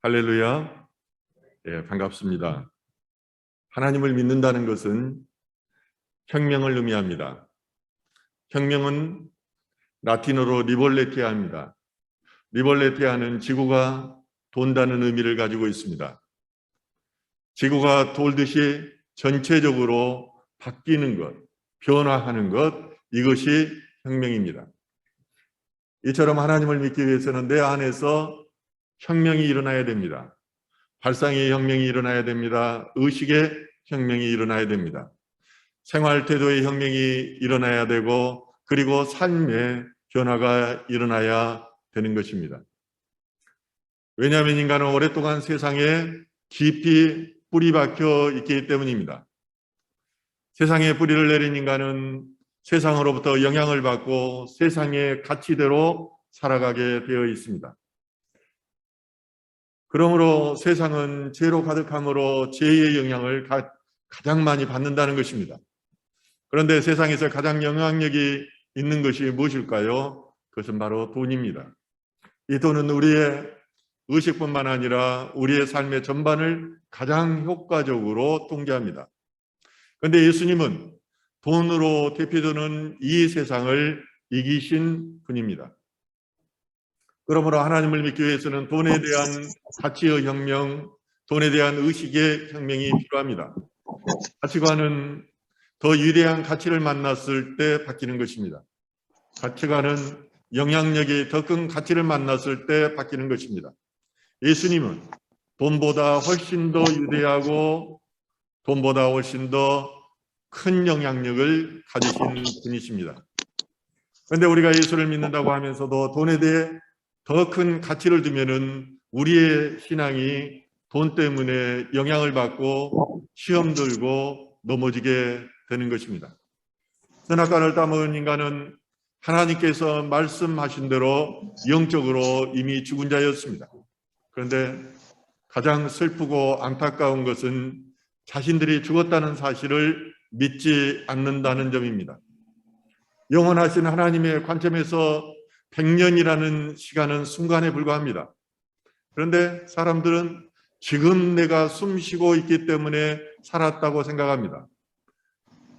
할렐루야. 반갑습니다. 하나님을 믿는다는 것은 혁명을 의미합니다. 혁명은 라틴어로 리볼레티아입니다. 리볼레티아는 지구가 돈다는 의미를 가지고 있습니다. 지구가 돌듯이 전체적으로 바뀌는 것, 변화하는 것, 이것이 혁명입니다. 이처럼 하나님을 믿기 위해서는 내 안에서 혁명이 일어나야 됩니다. 발상의 혁명이 일어나야 됩니다. 의식의 혁명이 일어나야 됩니다. 생활 태도의 혁명이 일어나야 되고, 그리고 삶의 변화가 일어나야 되는 것입니다. 왜냐하면 인간은 오랫동안 세상에 깊이 뿌리 박혀 있기 때문입니다. 세상에 뿌리를 내린 인간은 세상으로부터 영향을 받고 세상의 가치대로 살아가게 되어 있습니다. 그러므로 세상은 죄로 가득함으로 죄의 영향을 가장 많이 받는다는 것입니다. 그런데 세상에서 가장 영향력이 있는 것이 무엇일까요? 그것은 바로 돈입니다. 이 돈은 우리의 의식뿐만 아니라 우리의 삶의 전반을 가장 효과적으로 통제합니다. 그런데 예수님은 돈으로 대표되는 이 세상을 이기신 분입니다. 그러므로 하나님을 믿기 위해서는 돈에 대한 가치의 혁명, 돈에 대한 의식의 혁명이 필요합니다. 가치관은 더 위대한 가치를 만났을 때 바뀌는 것입니다. 가치관은 영향력이 더 큰 가치를 만났을 때 바뀌는 것입니다. 예수님은 돈보다 훨씬 더 위대하고 돈보다 훨씬 더 큰 영향력을 가지신 분이십니다. 그런데 우리가 예수를 믿는다고 하면서도 돈에 대해 더 큰 가치를 두면은 우리의 신앙이 돈 때문에 영향을 받고 시험 들고 넘어지게 되는 것입니다. 선악과를 따먹은 인간은 하나님께서 말씀하신 대로 영적으로 이미 죽은 자였습니다. 그런데 가장 슬프고 안타까운 것은 자신들이 죽었다는 사실을 믿지 않는다는 점입니다. 영원하신 하나님의 관점에서 100년이라는 시간은 순간에 불과합니다. 그런데 사람들은 지금 내가 숨 쉬고 있기 때문에 살았다고 생각합니다.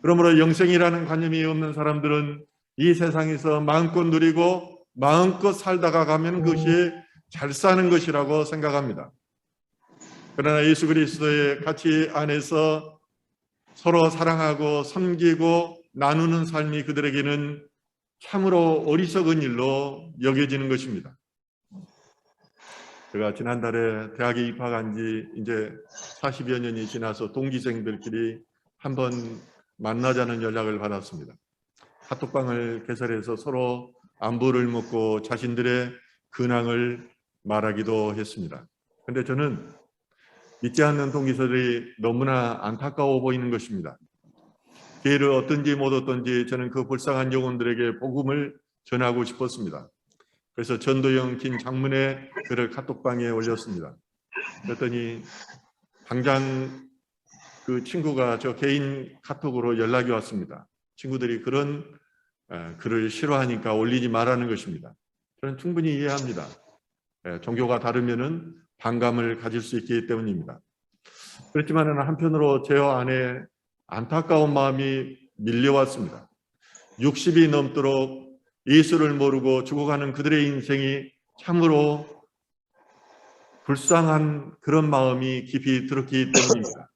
그러므로 영생이라는 관념이 없는 사람들은 이 세상에서 마음껏 누리고 마음껏 살다가 가면 그것이 잘 사는 것이라고 생각합니다. 그러나 예수 그리스도의 가치 안에서 서로 사랑하고 섬기고 나누는 삶이 그들에게는 참으로 어리석은 일로 여겨지는 것입니다. 제가 지난달에 대학에 입학한 지 이제 40여 년이 지나서 동기생들끼리 한번 만나자는 연락을 받았습니다. 카톡방을 개설해서 서로 안부를 묻고 자신들의 근황을 말하기도 했습니다. 그런데 저는 믿지 않는 동기들이 너무나 안타까워 보이는 것입니다. 기회를 얻든지 못 얻든지 저는 그 불쌍한 영혼들에게 복음을 전하고 싶었습니다. 그래서 전도영 긴 장문의 글을 카톡방에 올렸습니다. 그랬더니 당장 그 친구가 저 개인 카톡으로 연락이 왔습니다. 친구들이 그런 글을 싫어하니까 올리지 말라는 것입니다. 저는 충분히 이해합니다. 종교가 다르면은 반감을 가질 수 있기 때문입니다. 그렇지만 한편으로 제 안에 안타까운 마음이 밀려왔습니다. 60이 넘도록 예수를 모르고 죽어가는 그들의 인생이 참으로 불쌍한 그런 마음이 깊이 들었기 때문입니다.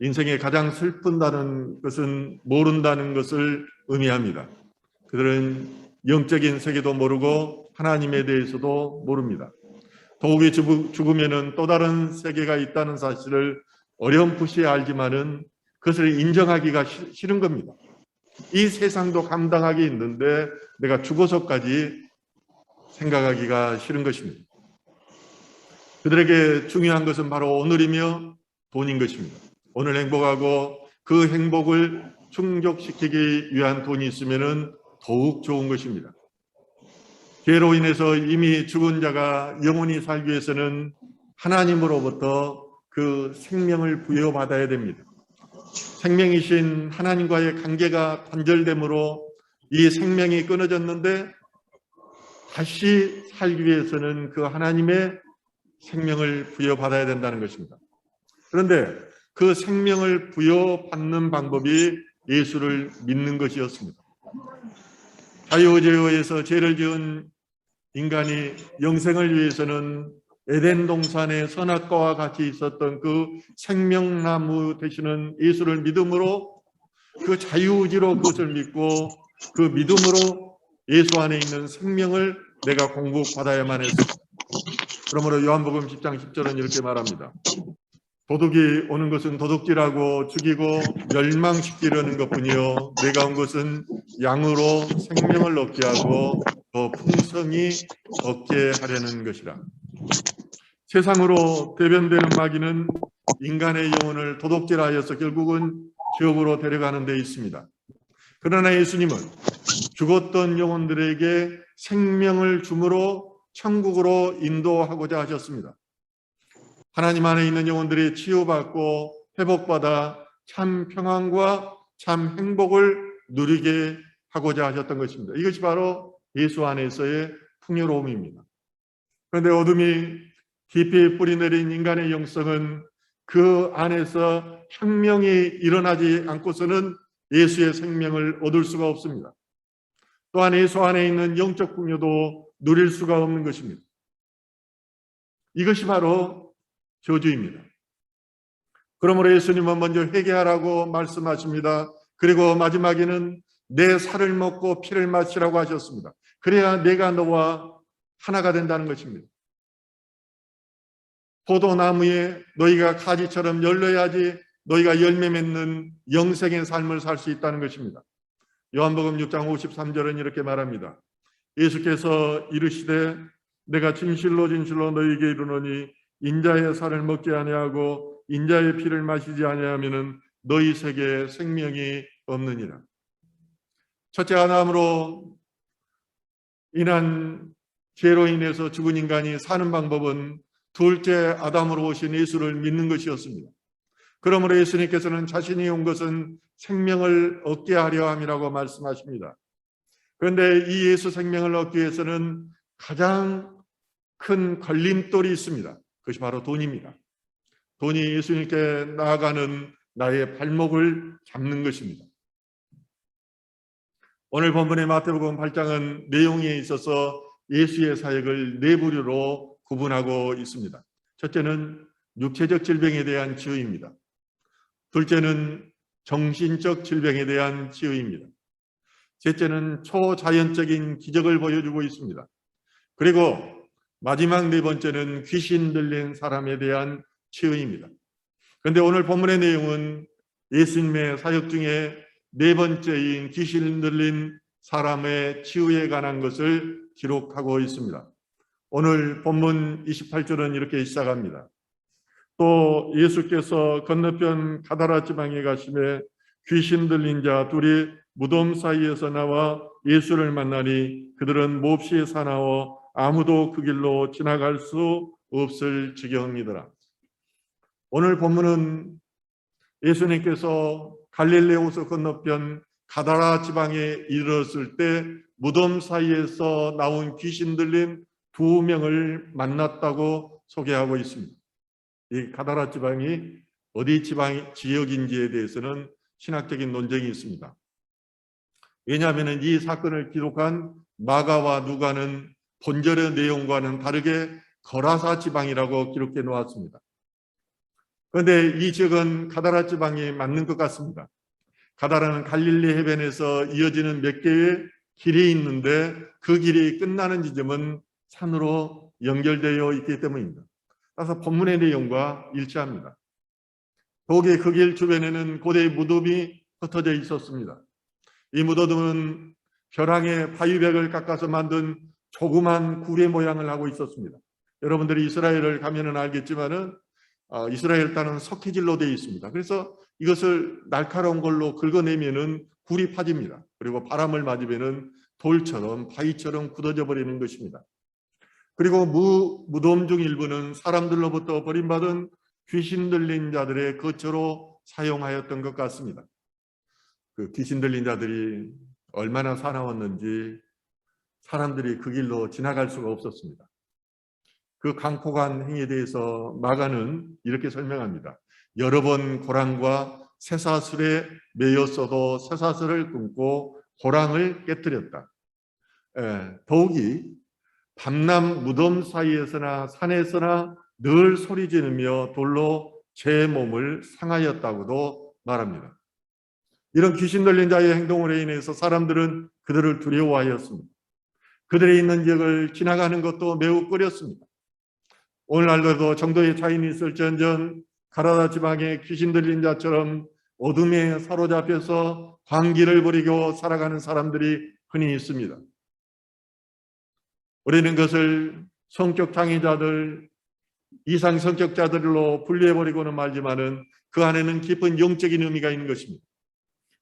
인생에 가장 슬픈다는 것은 모른다는 것을 의미합니다. 그들은 영적인 세계도 모르고 하나님에 대해서도 모릅니다. 더욱이 죽으면 또 다른 세계가 있다는 사실을 어렴풋이 알지만은 그것을 인정하기가 싫은 겁니다. 이 세상도 감당하기 있는데 내가 죽어서까지 생각하기가 싫은 것입니다. 그들에게 중요한 것은 바로 오늘이며 돈인 것입니다. 오늘 행복하고 그 행복을 충족시키기 위한 돈이 있으면 더욱 좋은 것입니다. 죄로 인해서 이미 죽은 자가 영원히 살기 위해서는 하나님으로부터 그 생명을 부여받아야 됩니다. 생명이신 하나님과의 관계가 단절됨으로 이 생명이 끊어졌는데 다시 살기 위해서는 그 하나님의 생명을 부여받아야 된다는 것입니다. 그런데 그 생명을 부여받는 방법이 예수를 믿는 것이었습니다. 자유의지에 의해서 죄를 지은 인간이 영생을 위해서는 에덴 동산에 선악과와 같이 있었던 그 생명나무 되시는 예수를 믿음으로, 그 자유의지로 그것을 믿고 그 믿음으로 예수 안에 있는 생명을 내가 공급받아야만 했습니다. 그러므로 요한복음 10장 10절은 이렇게 말합니다. 도둑이 오는 것은 도둑질하고 죽이고 멸망시키려는 것뿐이요 내가 온 것은 양으로 생명을 얻게 하고 더 풍성히 얻게 하려는 것이라. 세상으로 대변되는 마귀는 인간의 영혼을 도둑질하여서 결국은 지옥으로 데려가는 데 있습니다. 그러나 예수님은 죽었던 영혼들에게 생명을 주므로 천국으로 인도하고자 하셨습니다. 하나님 안에 있는 영혼들이 치유받고 회복받아 참 평안과 참 행복을 누리게 하고자 하셨던 것입니다. 이것이 바로 예수 안에서의 풍요로움입니다. 그런데 어둠이 깊이 뿌리내린 인간의 영성은 그 안에서 혁명이 일어나지 않고서는 예수의 생명을 얻을 수가 없습니다. 또한 예수 안에 있는 영적 풍요도 누릴 수가 없는 것입니다. 이것이 바로 저주입니다. 그러므로 예수님은 먼저 회개하라고 말씀하십니다. 그리고 마지막에는 내 살을 먹고 피를 마시라고 하셨습니다. 그래야 내가 너와 하나가 된다는 것입니다. 포도나무에 너희가 가지처럼 열려야지 너희가 열매 맺는 영생의 삶을 살 수 있다는 것입니다. 요한복음 6장 53절은 이렇게 말합니다. 예수께서 이르시되 내가 진실로 진실로 너희에게 이르노니 인자의 살을 먹지 아니하고 인자의 피를 마시지 아니하면은 너희 세계에 생명이 없느니라. 첫째, 아담으로 인한 죄로 인해서 죽은 인간이 사는 방법은 둘째 아담으로 오신 예수를 믿는 것이었습니다. 그러므로 예수님께서는 자신이 온 것은 생명을 얻게 하려 함이라고 말씀하십니다. 그런데 이 예수 생명을 얻기 위해서는 가장 큰 걸림돌이 있습니다. 그것이 바로 돈입니다. 돈이 예수님께 나아가는 나의 발목을 잡는 것입니다. 오늘 본문의 마태복음 8장은 내용에 있어서 예수의 사역을 네 부류로 구분하고 있습니다. 첫째는 육체적 질병에 대한 치유입니다. 둘째는 정신적 질병에 대한 치유입니다. 셋째는 초자연적인 기적을 보여주고 있습니다. 그리고 마지막 네 번째는 귀신 들린 사람에 대한 치유입니다. 그런데 오늘 본문의 내용은 예수님의 사역 중에 네 번째인 귀신 들린 사람의 치유에 관한 것을 기록하고 있습니다. 오늘 본문 28절은 이렇게 시작합니다. 또 예수께서 건너편 가다라 지방에 가시매 귀신 들린 자 둘이 무덤 사이에서 나와 예수를 만나니 그들은 몹시 사나워 아무도 그 길로 지나갈 수 없을 지경이더라. 오늘 본문은 예수님께서 갈릴레오서 건너편 가다라 지방에 이르렀을 때 무덤 사이에서 나온 귀신 들린 두 명을 만났다고 소개하고 있습니다. 이 가다라 지방이 어디 지역인지에 대해서는 신학적인 논쟁이 있습니다. 왜냐하면 이 사건을 기록한 마가와 누가는 본절의 내용과는 다르게 거라사 지방이라고 기록해 놓았습니다. 그런데 이 지역은 가다라 지방이 맞는 것 같습니다. 가다라는 갈릴리 해변에서 이어지는 몇 개의 길이 있는데 그 길이 끝나는 지점은 산으로 연결되어 있기 때문입니다. 따라서 본문의 내용과 일치합니다. 거기에 그 길 주변에는 고대의 무덤이 흩어져 있었습니다. 이 무덤은 벼랑에 바위백을 깎아서 만든 조그만 구레 모양을 하고 있었습니다. 여러분들이 이스라엘을 가면은 알겠지만은 이스라엘 땅은 석회질로 되어 있습니다. 그래서 이것을 날카로운 걸로 긁어내면은 굴이 파집니다. 그리고 바람을 맞으면은 돌처럼 바위처럼 굳어져 버리는 것입니다. 그리고 무덤 중 일부는 사람들로부터 버림받은 귀신 들린 자들의 거처로 사용하였던 것 같습니다. 그 귀신 들린 자들이 얼마나 사나웠는지 사람들이 그 길로 지나갈 수가 없었습니다. 그 강포간 행위에 대해서 마가는 이렇게 설명합니다. 여러 번 고랑과 쇠사슬에 매였어도 쇠사슬을 끊고 고랑을 깨뜨렸다. 더욱이 밤낮 무덤 사이에서나 산에서나 늘 소리 지르며 돌로 제 몸을 상하였다고도 말합니다. 이런 귀신 들린 자의 행동으로 인해서 사람들은 그들을 두려워하였습니다. 그들이 있는 지역을 지나가는 것도 매우 꺼렸습니다. 오늘날도 정도의 차이는 있을지언정 가나다 지방의 귀신 들린 자처럼 어둠에 사로잡혀서 광기를 부리고 살아가는 사람들이 흔히 있습니다. 우리는 그것을 성격 장애자들, 이상 성격자들로 분리해버리고는 말지만은 그 안에는 깊은 영적인 의미가 있는 것입니다.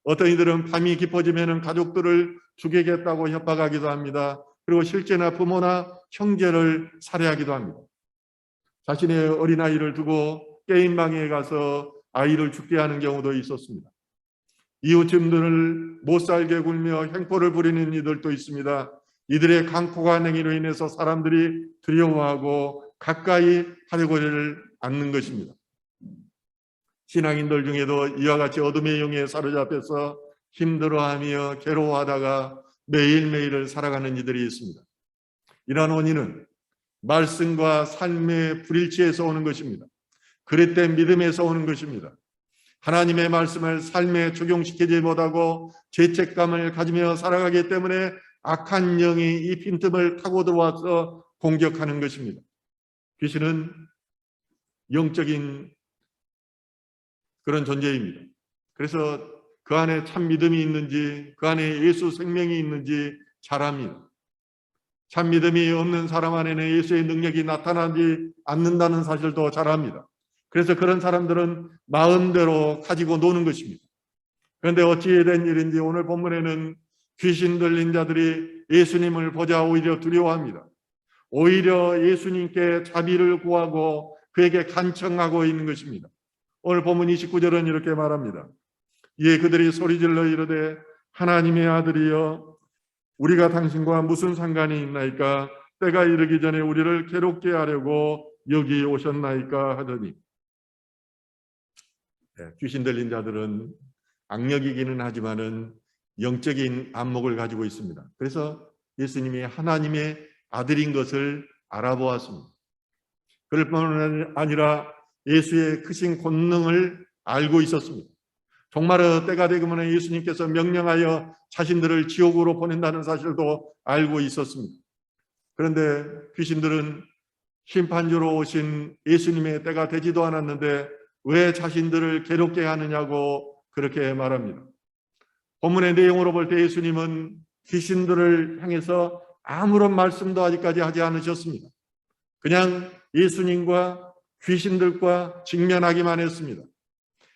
어떤 이들은 밤이 깊어지면 가족들을 죽이겠다고 협박하기도 합니다. 그리고 실제나 부모나 형제를 살해하기도 합니다. 자신의 어린아이를 두고 게임방에 가서 아이를 죽게 하는 경우도 있었습니다. 이웃집들을 못살게 굴며 횡포를 부리는 이들도 있습니다. 이들의 강포간 행위로 인해서 사람들이 두려워하고 가까이 하려고를 않는 것입니다. 신앙인들 중에도 이와 같이 어둠의 영에 사로잡혀서 힘들어하며 괴로워하다가 매일매일을 살아가는 이들이 있습니다. 이러한 원인은 말씀과 삶의 불일치에서 오는 것입니다. 그릇된 믿음에서 오는 것입니다. 하나님의 말씀을 삶에 적용시키지 못하고 죄책감을 가지며 살아가기 때문에 악한 영이 이 빈틈을 타고 들어와서 공격하는 것입니다. 귀신은 영적인 그런 존재입니다. 그래서 그 안에 참 믿음이 있는지, 그 안에 예수 생명이 있는지 잘 압니다. 참 믿음이 없는 사람 안에는 예수의 능력이 나타나지 않는다는 사실도 잘 압니다. 그래서 그런 사람들은 마음대로 가지고 노는 것입니다. 그런데 어찌 된 일인지 오늘 본문에는 귀신 들린 자들이 예수님을 보자 오히려 두려워합니다. 오히려 예수님께 자비를 구하고 그에게 간청하고 있는 것입니다. 오늘 본문 29절은 이렇게 말합니다. 이에 그들이 소리질러 이르되 하나님의 아들이여 우리가 당신과 무슨 상관이 있나이까? 때가 이르기 전에 우리를 괴롭게 하려고 여기 오셨나이까 하더니, 귀신 들린 자들은 악력이기는 하지만은 영적인 안목을 가지고 있습니다. 그래서 예수님이 하나님의 아들인 것을 알아보았습니다. 그럴 뿐 아니라 예수의 크신 권능을 알고 있었습니다. 정말 때가 되면 예수님께서 명령하여 자신들을 지옥으로 보낸다는 사실도 알고 있었습니다. 그런데 귀신들은 심판주로 오신 예수님의 때가 되지도 않았는데 왜 자신들을 괴롭게 하느냐고 그렇게 말합니다. 본문의 내용으로 볼 때 예수님은 귀신들을 향해서 아무런 말씀도 아직까지 하지 않으셨습니다. 그냥 예수님과 귀신들과 직면하기만 했습니다.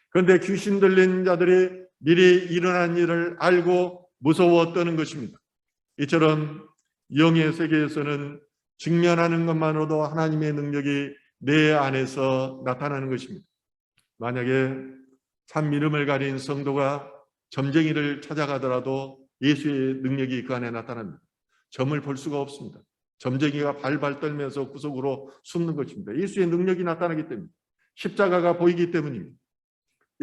그런데 귀신 들린 자들이 미리 일어난 일을 알고 무서워 떠는 것입니다. 이처럼 영의 세계에서는 직면하는 것만으로도 하나님의 능력이 내 안에서 나타나는 것입니다. 만약에 참 믿음을 가진 성도가 점쟁이를 찾아가더라도 예수의 능력이 그 안에 나타납니다. 점을 볼 수가 없습니다. 점쟁이가 발발 떨면서 구석으로 숨는 것입니다. 예수의 능력이 나타나기 때문입니다. 십자가가 보이기 때문입니다.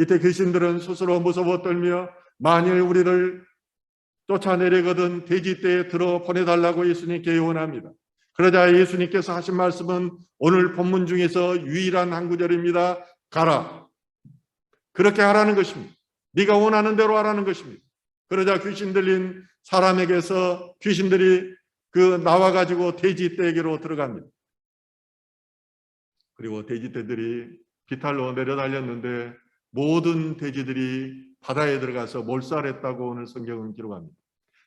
이때 귀신들은 스스로 무서워 떨며 만일 우리를 쫓아내려거든 돼지떼에 들어 보내달라고 예수님께 요원합니다. 그러자 예수님께서 하신 말씀은 오늘 본문 중에서 유일한 한 구절입니다. 가라. 그렇게 하라는 것입니다. 네가 원하는 대로 하라는 것입니다. 그러자 귀신 들린 사람에게서 귀신들이 나와가지고 돼지떼에게로 들어갑니다. 그리고 돼지떼들이 비탈로 내려달렸는데 모든 돼지들이 바다에 들어가서 몰살했다고 오늘 성경은 기록합니다.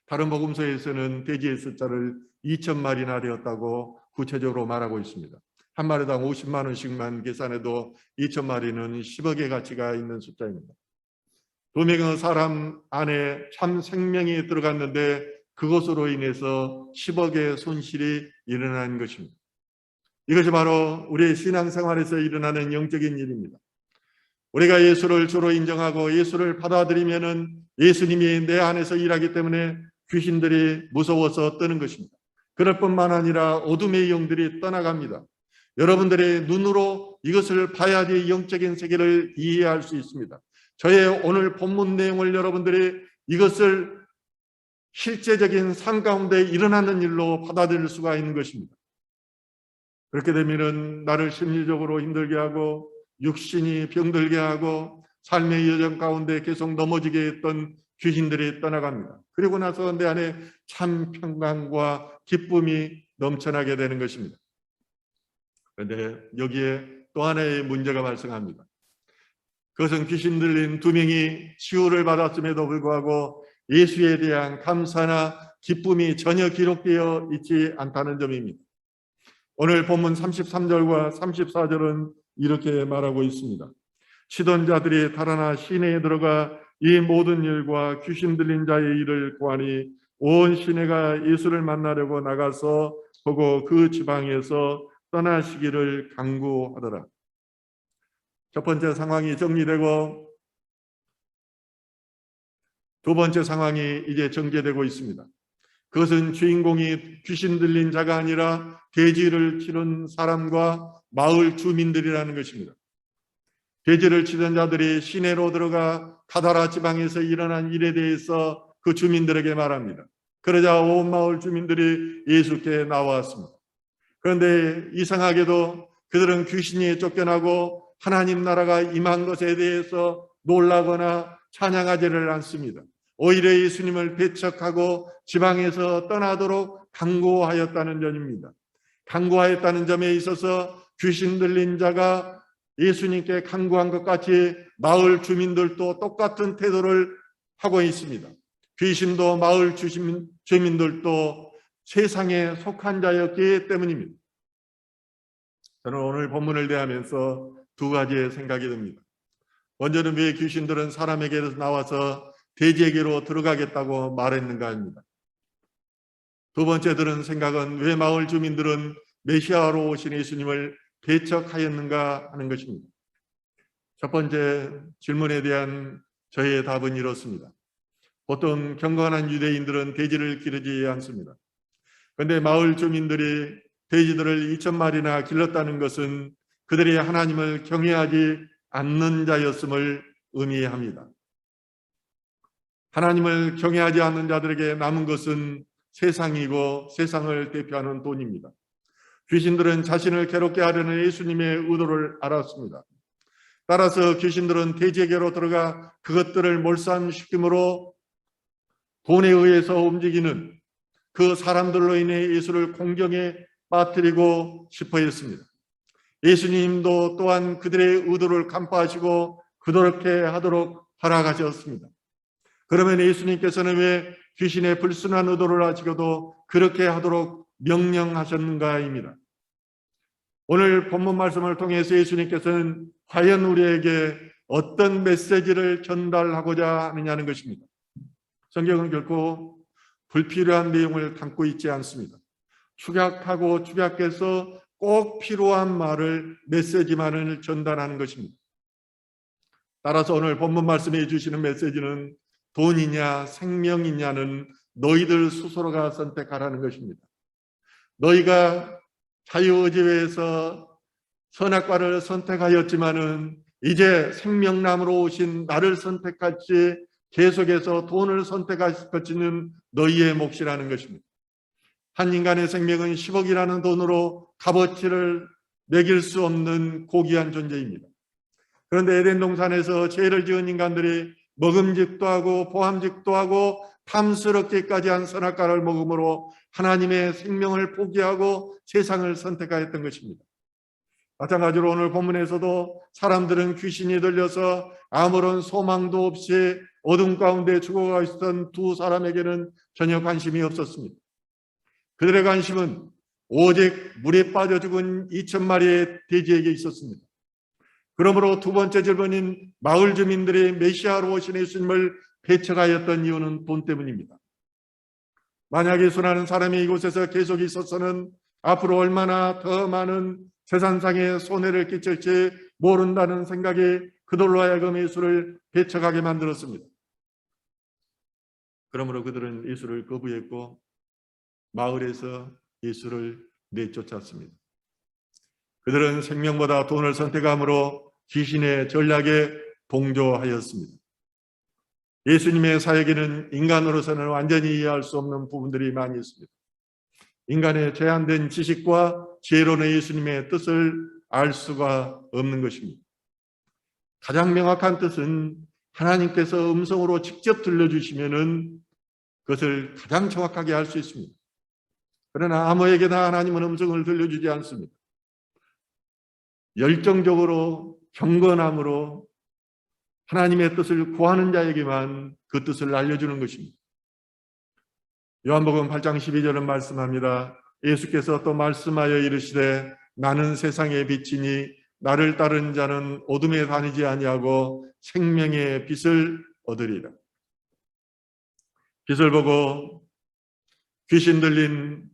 다른 복음서에서는 돼지의 숫자를 2,000마리나 되었다고 구체적으로 말하고 있습니다. 한 마리당 50만 원씩만 계산해도 2,000마리는 10억의 가치가 있는 숫자입니다. 두 명의 사람 안에 참 생명이 들어갔는데 그것으로 인해서 10억의 손실이 일어난 것입니다. 이것이 바로 우리의 신앙생활에서 일어나는 영적인 일입니다. 우리가 예수를 주로 인정하고 예수를 받아들이면은 예수님이 내 안에서 일하기 때문에 귀신들이 무서워서 떠는 것입니다. 그럴 뿐만 아니라 어둠의 영들이 떠나갑니다. 여러분들의 눈으로 이것을 봐야지 영적인 세계를 이해할 수 있습니다. 저의 오늘 본문 내용을 여러분들이 이것을 실제적인 삶 가운데 일어나는 일로 받아들일 수가 있는 것입니다. 그렇게 되면은 나를 심리적으로 힘들게 하고 육신이 병들게 하고 삶의 여정 가운데 계속 넘어지게 했던 귀신들이 떠나갑니다. 그리고 나서 내 안에 참 평강과 기쁨이 넘쳐나게 되는 것입니다. 그런데 여기에 또 하나의 문제가 발생합니다. 그것은 귀신 들린 두 명이 치유를 받았음에도 불구하고 예수에 대한 감사나 기쁨이 전혀 기록되어 있지 않다는 점입니다. 오늘 본문 33절과 34절은 이렇게 말하고 있습니다. 치던 자들이 달아나 시내에 들어가 이 모든 일과 귀신 들린 자의 일을 고하니 온 시내가 예수를 만나려고 나가서 보고 그 지방에서 떠나시기를 간구하더라. 첫 번째 상황이 정리되고 두 번째 상황이 이제 전개되고 있습니다. 그것은 주인공이 귀신 들린 자가 아니라 돼지를 치는 사람과 마을 주민들이라는 것입니다. 돼지를 치던 자들이 시내로 들어가 가다라 지방에서 일어난 일에 대해서 그 주민들에게 말합니다. 그러자 온 마을 주민들이 예수께 나왔습니다. 그런데 이상하게도 그들은 귀신이 쫓겨나고 하나님 나라가 임한 것에 대해서 놀라거나 찬양하지를 않습니다. 오히려 예수님을 배척하고 지방에서 떠나도록 강구하였다는 점입니다. 강구하였다는 점에 있어서 귀신 들린 자가 예수님께 간구한 것 같이 마을 주민들도 똑같은 태도를 하고 있습니다. 귀신도 마을 주민들도 세상에 속한 자였기 때문입니다. 저는 오늘 본문을 대하면서 두 가지의 생각이 듭니다. 먼저는 왜 귀신들은 사람에게서 나와서 돼지에게로 들어가겠다고 말했는가 합니다. 두 번째 들은 생각은 왜 마을 주민들은 메시아로 오신 예수님을 배척하였는가 하는 것입니다. 첫 번째 질문에 대한 저의 답은 이렇습니다. 보통 경건한 유대인들은 돼지를 기르지 않습니다. 그런데 마을 주민들이 돼지들을 2,000마리나 길렀다는 것은 그들이 하나님을 경외하지 않는 자였음을 의미합니다. 하나님을 경외하지 않는 자들에게 남은 것은 세상이고 세상을 대표하는 돈입니다. 귀신들은 자신을 괴롭게 하려는 예수님의 의도를 알았습니다. 따라서 귀신들은 돼지에게로 들어가 그것들을 몰살시킴으로 돈에 의해서 움직이는 그 사람들로 인해 예수를 공경에 빠뜨리고 싶어 했습니다. 예수님도 또한 그들의 의도를 간파하시고 그렇게 하도록 허락하셨습니다. 그러면 예수님께서는 왜 귀신의 불순한 의도를 아시고도 그렇게 하도록 명령하셨는가입니다. 오늘 본문 말씀을 통해서 예수님께서는 과연 우리에게 어떤 메시지를 전달하고자 하느냐는 것입니다. 성경은 결코 불필요한 내용을 담고 있지 않습니다. 축약하고 축약해서 꼭 필요한 말을 메시지만을 전달하는 것입니다. 따라서 오늘 본문 말씀해 주시는 메시지는 돈이냐 생명이냐는 너희들 스스로가 선택하라는 것입니다. 너희가 자유의지에서 선악과를 선택하였지만은 이제 생명나무로 오신 나를 선택할지 계속해서 돈을 선택할 것이는 너희의 몫이라는 것입니다. 한 인간의 생명은 10억이라는 돈으로 값어치를 매길 수 없는 고귀한 존재입니다. 그런데 에덴 동산에서 죄를 지은 인간들이 먹음직도 하고 보암직도 하고 탐스럽기까지 한 선악과를 먹음으로 하나님의 생명을 포기하고 세상을 선택하였던 것입니다. 마찬가지로 오늘 본문에서도 사람들은 귀신이 들려서 아무런 소망도 없이 어둠 가운데 죽어가 있었던 두 사람에게는 전혀 관심이 없었습니다. 그들의 관심은 오직 물에 빠져 죽은 2,000마리의 돼지에게 있었습니다. 그러므로 두 번째 질문인 마을 주민들이 메시아로 오신 예수님을 배척하였던 이유는 돈 때문입니다. 만약에 수많은 사람이 이곳에서 계속 있어서는 앞으로 얼마나 더 많은 세상상의 손해를 끼칠지 모른다는 생각이 그들로 하여금 예수를 배척하게 만들었습니다. 그러므로 그들은 예수를 거부했고 마을에서 예수를 내쫓았습니다. 그들은 생명보다 돈을 선택함으로 귀신의 전략에 동조하였습니다. 예수님의 사역에는 인간으로서는 완전히 이해할 수 없는 부분들이 많이 있습니다. 인간의 제한된 지식과 지혜로는 예수님의 뜻을 알 수가 없는 것입니다. 가장 명확한 뜻은 하나님께서 음성으로 직접 들려주시면은 그것을 가장 정확하게 알 수 있습니다. 그러나 아무에게나 하나님은 음성을 들려주지 않습니다. 열정적으로 경건함으로 하나님의 뜻을 구하는 자에게만 그 뜻을 알려주는 것입니다. 요한복음 8장 12절은 말씀합니다. 예수께서 또 말씀하여 이르시되 나는 세상의 빛이니 나를 따르는 자는 어둠에 다니지 아니하고 생명의 빛을 얻으리라. 빛을 보고 귀신 들린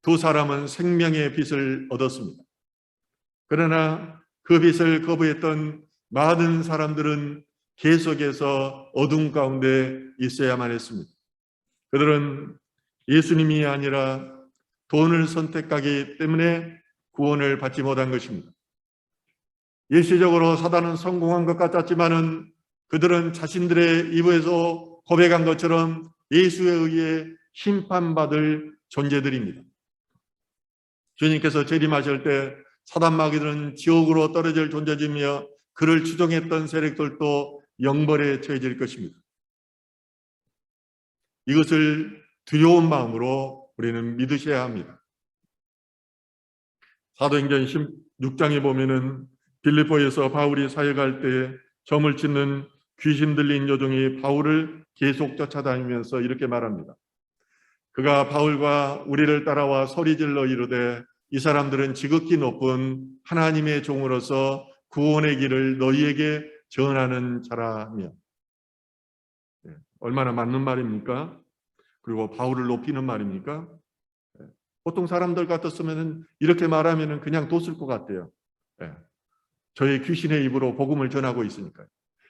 두 사람은 생명의 빛을 얻었습니다. 그러나 그 빛을 거부했던 많은 사람들은 계속해서 어둠 가운데 있어야만 했습니다. 그들은 예수님이 아니라 돈을 선택하기 때문에 구원을 받지 못한 것입니다. 일시적으로 사단은 성공한 것 같았지만은 그들은 자신들의 입에서 고백한 것처럼 예수에 의해 심판받을 존재들입니다. 주님께서 재림하실 때 사단 마귀들은 지옥으로 떨어질 존재이며 그를 추종했던 세력들도 영벌에 처해질 것입니다. 이것을 두려운 마음으로 우리는 믿으셔야 합니다. 사도행전 16장에 보면은 빌립보에서 바울이 사역할 때 점을 짓는 귀신 들린 여종이 바울을 계속 쫓아다니면서 이렇게 말합니다. 그가 바울과 우리를 따라와 소리질러 이르되 이 사람들은 지극히 높은 하나님의 종으로서 구원의 길을 너희에게 전하는 자라며. 얼마나 맞는 말입니까? 그리고 바울을 높이는 말입니까? 보통 사람들 같았으면 이렇게 말하면 그냥 뒀을 것 같아요. 저희 귀신의 입으로 복음을 전하고 있으니까요.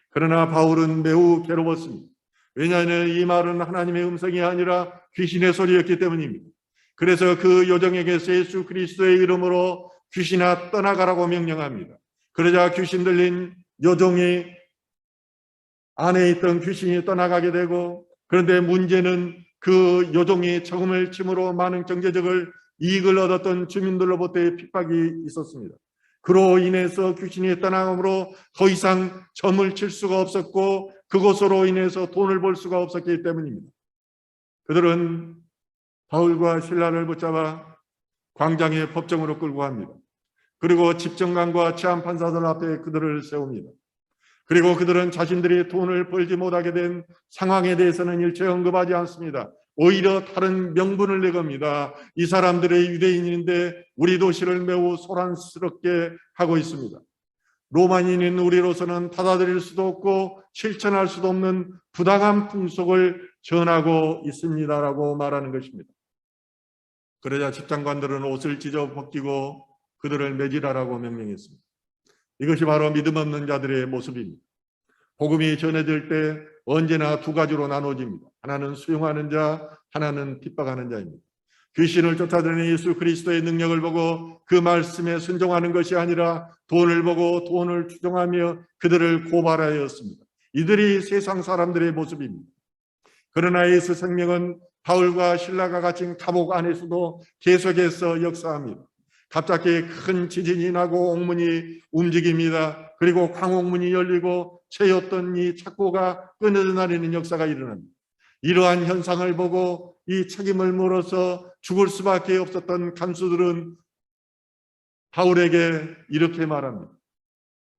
그러나 바울은 매우 괴로웠습니다. 왜냐하면 이 말은 하나님의 음성이 아니라 귀신의 소리였기 때문입니다. 그래서 그 여종에게서 예수 그리스도의 이름으로 귀신아 떠나가라고 명령합니다. 그러자 귀신 들린 여종이 안에 있던 귀신이 떠나가게 되고, 그런데 문제는 그 여종이 저금을 침으로 많은 경제적을 이익을 얻었던 주민들로부터의 핍박이 있었습니다. 그로 인해서 귀신이 떠나감으로 더 이상 점을 칠 수가 없었고 그것으로 인해서 돈을 벌 수가 없었기 때문입니다. 그들은 바울과 실라를 붙잡아 광장의 법정으로 끌고 갑니다. 그리고 집정관과 치안판사들 앞에 그들을 세웁니다. 그리고 그들은 자신들이 돈을 벌지 못하게 된 상황에 대해서는 일체 언급하지 않습니다. 오히려 다른 명분을 내겁니다. 이 사람들의 유대인인데 우리 도시를 매우 소란스럽게 하고 있습니다. 로마인인 우리로서는 받아들일 수도 없고 실천할 수도 없는 부당한 풍속을 전하고 있습니다라고 말하는 것입니다. 그러자 집장관들은 옷을 찢어 벗기고 그들을 매질하라고 명령했습니다. 이것이 바로 믿음 없는 자들의 모습입니다. 복음이 전해질 때 언제나 두 가지로 나눠집니다. 하나는 수용하는 자, 하나는 핍박하는 자입니다. 귀신을 쫓아다니는 예수 그리스도의 능력을 보고 그 말씀에 순종하는 것이 아니라 돈을 보고 돈을 추종하며 그들을 고발하였습니다. 이들이 세상 사람들의 모습입니다. 그러나 예수 생명은 바울과 실라가 갇힌 감옥 안에서도 계속해서 역사합니다. 갑자기 큰 지진이 나고 옥문이 움직입니다. 그리고 광옥문이 열리고 채였던 이 착고가 끊어져 내리는 역사가 일어납니다. 이러한 현상을 보고 이 책임을 물어서 죽을 수밖에 없었던 간수들은 바울에게 이렇게 말합니다.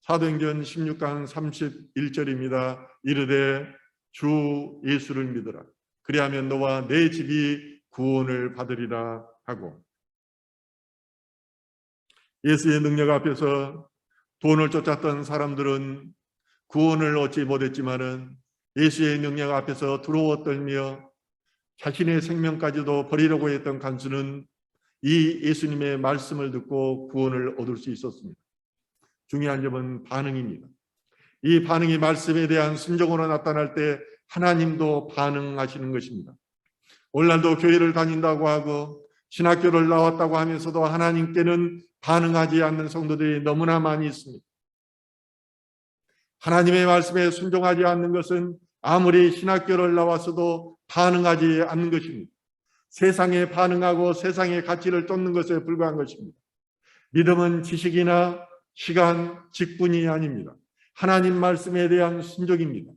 사도행전 16강 31절입니다. 이르되 주 예수를 믿으라. 그리하면 너와 내 집이 구원을 받으리라 하고, 예수의 능력 앞에서 돈을 쫓았던 사람들은 구원을 얻지 못했지만은 예수의 능력 앞에서 두려워 떨며 자신의 생명까지도 버리려고 했던 간수는 이 예수님의 말씀을 듣고 구원을 얻을 수 있었습니다. 중요한 점은 반응입니다. 이 반응이 말씀에 대한 순종으로 나타날 때 하나님도 반응하시는 것입니다. 오늘날도 교회를 다닌다고 하고 신학교를 나왔다고 하면서도 하나님께는 반응하지 않는 성도들이 너무나 많이 있습니다. 하나님의 말씀에 순종하지 않는 것은 아무리 신학교를 나왔어도 반응하지 않는 것입니다. 세상에 반응하고 세상의 가치를 쫓는 것에 불과한 것입니다. 믿음은 지식이나 시간, 직분이 아닙니다. 하나님 말씀에 대한 순종입니다.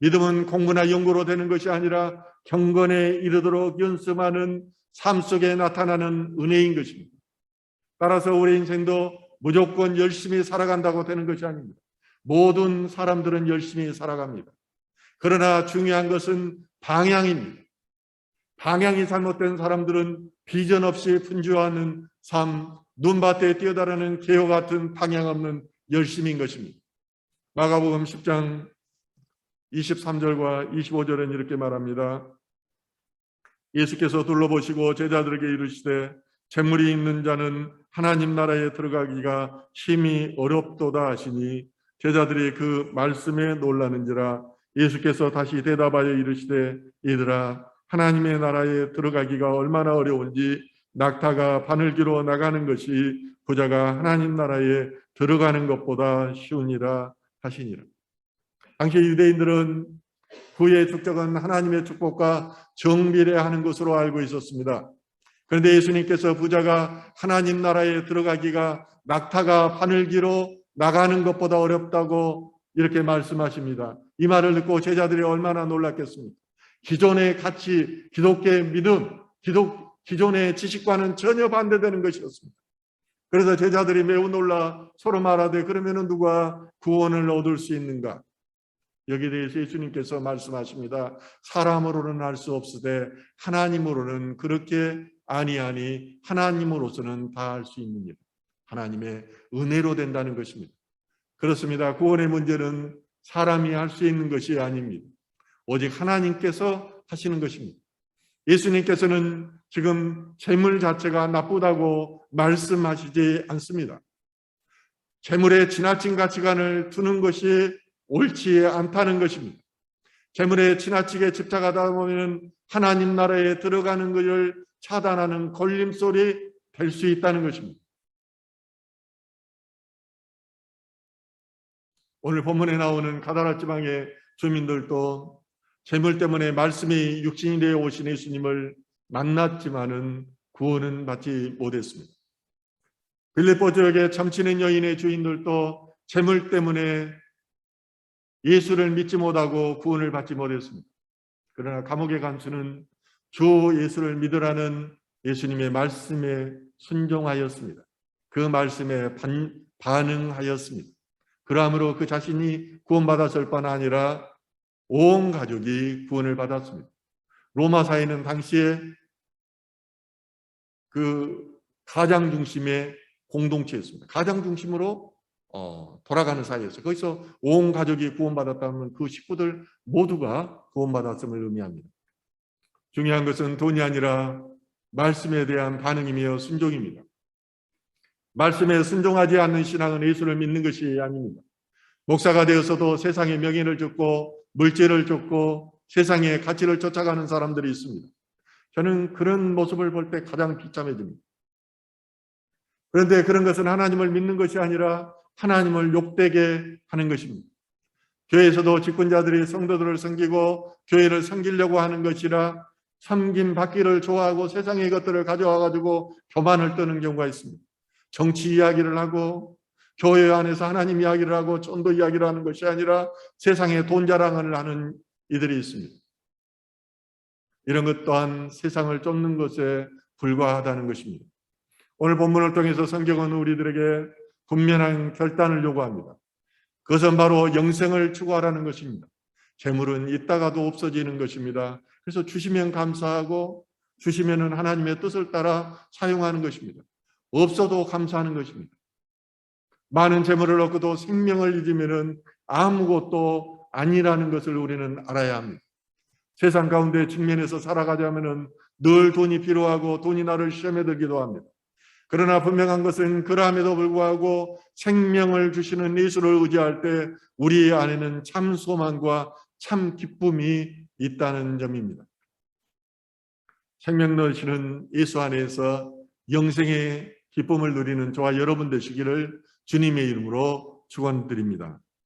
믿음은 공부나 연구로 되는 것이 아니라 경건에 이르도록 연습하는 삶 속에 나타나는 은혜인 것입니다. 따라서 우리 인생도 무조건 열심히 살아간다고 되는 것이 아닙니다. 모든 사람들은 열심히 살아갑니다. 그러나 중요한 것은 방향입니다. 방향이 잘못된 사람들은 비전 없이 분주하는 삶, 눈밭에 뛰어다니는 개와 같은 방향 없는 열심인 것입니다. 마가복음 10장 23절과 25절은 이렇게 말합니다. 예수께서 둘러보시고 제자들에게 이르시되 재물이 있는 자는 하나님 나라에 들어가기가 심히 어렵도다 하시니 제자들이 그 말씀에 놀라는지라. 예수께서 다시 대답하여 이르시되 얘들아, 하나님의 나라에 들어가기가 얼마나 어려운지 낙타가 바늘기로 나가는 것이 부자가 하나님 나라에 들어가는 것보다 쉬우니라 하시니라. 당시 유대인들은 그의 축적은 하나님의 축복과 정비례하는 것으로 알고 있었습니다. 그런데 예수님께서 부자가 하나님 나라에 들어가기가 낙타가 바늘기로 나가는 것보다 어렵다고 이렇게 말씀하십니다. 이 말을 듣고 제자들이 얼마나 놀랐겠습니까? 기존의 가치, 기독교의 믿음, 기존의 지식과는 전혀 반대되는 것이었습니다. 그래서 제자들이 매우 놀라 서로 말하되 그러면 누가 구원을 얻을 수 있는가? 여기에 대해서 예수님께서 말씀하십니다. 사람으로는 할 수 없으되 하나님으로는 그렇게 아니하니 하나님으로서는 다 할 수 있는 일. 하나님의 은혜로 된다는 것입니다. 그렇습니다. 구원의 문제는 사람이 할 수 있는 것이 아닙니다. 오직 하나님께서 하시는 것입니다. 예수님께서는 지금 재물 자체가 나쁘다고 말씀하시지 않습니다. 재물에 지나친 가치관을 두는 것이 옳지 않다는 것입니다. 재물에 지나치게 집착하다 보면 하나님 나라에 들어가는 것을 차단하는 걸림돌이 될 수 있다는 것입니다. 오늘 본문에 나오는 가다라 지방의 주민들도 재물 때문에 말씀이 육신이 되어 오신 예수님을 만났지만은 구원은 받지 못했습니다. 빌립보 지역의 점치는 여인의 주인들도 재물 때문에 예수를 믿지 못하고 구원을 받지 못했습니다. 그러나 감옥의 간수는 주 예수를 믿으라는 예수님의 말씀에 순종하였습니다. 그 말씀에 반응하였습니다. 그러므로 그 자신이 구원받았을 뿐 아니라 온 가족이 구원을 받았습니다. 로마 사회는 당시에 그 가장 중심의 공동체였습니다. 가장 중심으로 돌아가는 사이였어요. 거기서 온 가족이 구원받았다면 그 식구들 모두가 구원받았음을 의미합니다. 중요한 것은 돈이 아니라 말씀에 대한 반응이며 순종입니다. 말씀에 순종하지 않는 신앙은 예수를 믿는 것이 아닙니다. 목사가 되어서도 세상의 명예를 쫓고 물질을 쫓고 세상의 가치를 쫓아가는 사람들이 있습니다. 저는 그런 모습을 볼 때 가장 비참해집니다. 그런데 그런 것은 하나님을 믿는 것이 아니라 하나님을 욕되게 하는 것입니다. 교회에서도 직분자들이 성도들을 섬기고 교회를 섬기려고 하는 것이라 섬김 받기를 좋아하고 세상의 것들을 가져와 가지고 교만을 떠는 경우가 있습니다. 정치 이야기를 하고 교회 안에서 하나님 이야기를 하고 전도 이야기를 하는 것이 아니라 세상의 돈 자랑을 하는 이들이 있습니다. 이런 것 또한 세상을 쫓는 것에 불과하다는 것입니다. 오늘 본문을 통해서 성경은 우리들에게 분명한 결단을 요구합니다. 그것은 바로 영생을 추구하라는 것입니다. 재물은 있다가도 없어지는 것입니다. 그래서 주시면 감사하고 주시면은 하나님의 뜻을 따라 사용하는 것입니다. 없어도 감사하는 것입니다. 많은 재물을 얻고도 생명을 잊으면은 아무것도 아니라는 것을 우리는 알아야 합니다. 세상 가운데 직면해서 살아가자면은 늘 돈이 필요하고 돈이 나를 시험에 들기도 합니다. 그러나 분명한 것은 그럼에도 불구하고 생명을 주시는 예수를 의지할 때 우리 안에는 참 소망과 참 기쁨이 있다는 점입니다. 생명 넣으시는 예수 안에서 영생의 기쁨을 누리는 저와 여러분 되시기를 주님의 이름으로 축원드립니다.